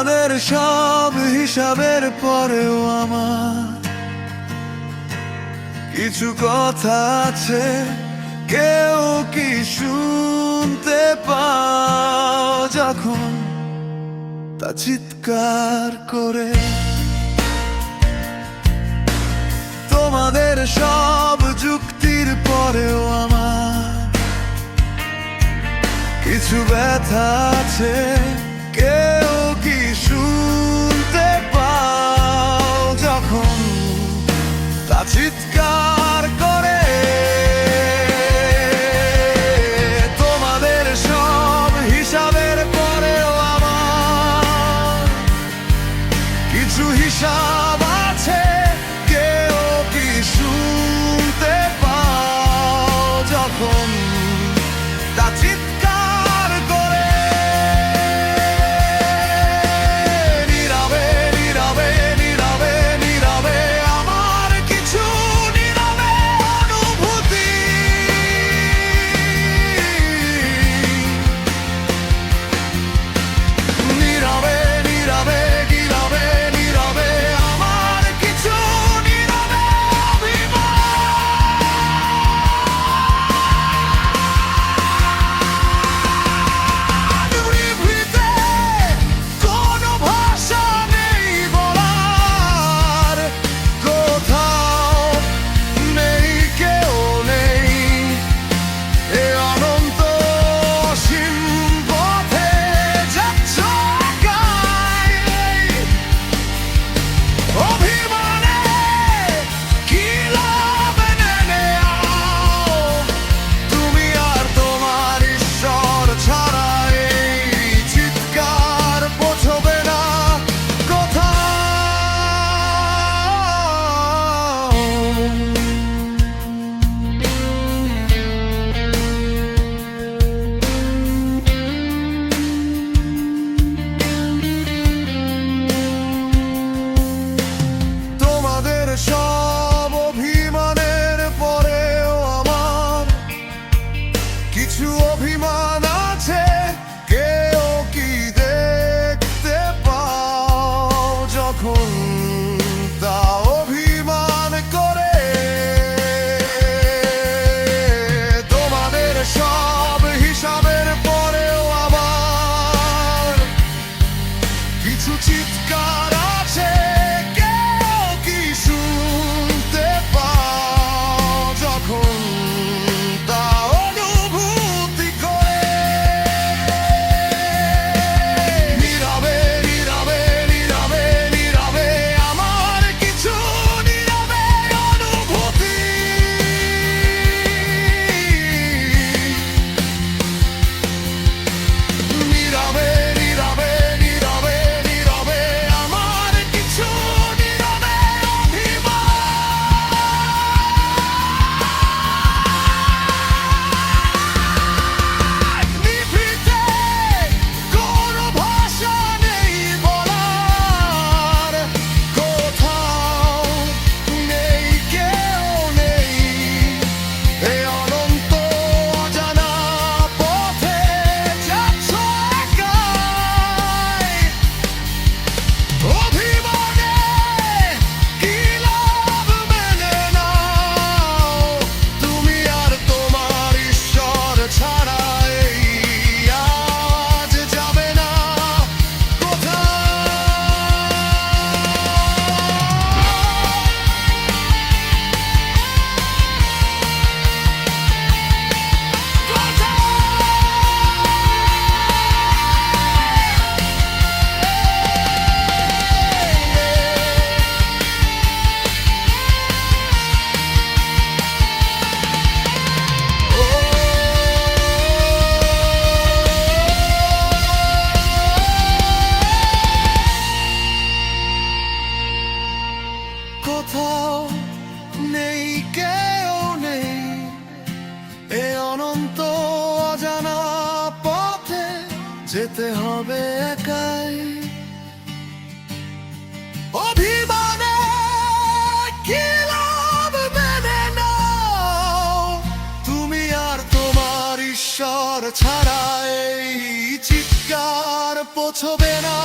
তোমাদের সব হিসাবের পরেও আমার কিছু কথা আছে, কেউ কি শুনতে পাও যখন তা চিৎকার করে? তোমাদের সব যুক্তির পরেও আমার কিছু ব্যথা আছে, কেউ কি শুনতে পাও যখন তা চিৎকার করে? তোমাদের সব হিসাবের পরেও আমার কিছু হিসাব আছে, কেউ কি শুনতে পাও যখন তা চিৎকার করে? নীরবে নীরবে নীরবে নীরবে আমার কিছু নীরবে অনুভূতি, নীরবে নীরবে নীরবে নীরবে আমার কিছু নীরবে নিভৃতে কোনো ভাষা নেই বলার, কোথাও নেই কেউ নেই, এ অনন্ত অসীম পথে যাচ্ছ একাই। অভিমানে কি লাভ নেনে আও, তুমি আর তোমার ঈশ্বর ছাড়া এই চিৎকার পৌঁছবে না কোথাও। তোমাদের সব অভিমানের পরেও আমার কিছু অভিমান আছে, কেউ কি দেখতে পাও যখন তা অভিমান করে? তোমাদের সব হিসাবের পরেও আমার কিছু চিৎকার আছে, কেউ কি শুনতে পাও যখন তা অনুভূতি করে? নীরবে নীরবে নীরবে নীরবে আমার কিছু নীরবে অনুভূতি, নীরবে নীরবে নীরবে নীরবে আমার কিছু নীরবে অভিমান। নিভৃতে কোনো ভাষা নেই বলার, কোথাও নেই কেউ নেই, এ অনন্ত অজানা পথে যাচ্ছ একাই। অভিমানে কি লাভ মেনে নাও, তুমি আর তোমার ঈশ্বর ছাড়া এই আজ যাবে না কোথাও। কোথাও নেই কেউ নেই, এ অনন্ত অজানা পথে যেতে হবে একাই। অভিমানে কি লাভ মেনে নাও, তুমি আর তোমার ঈশ্বর ছাড়া এই চিৎকার বোঝবে না।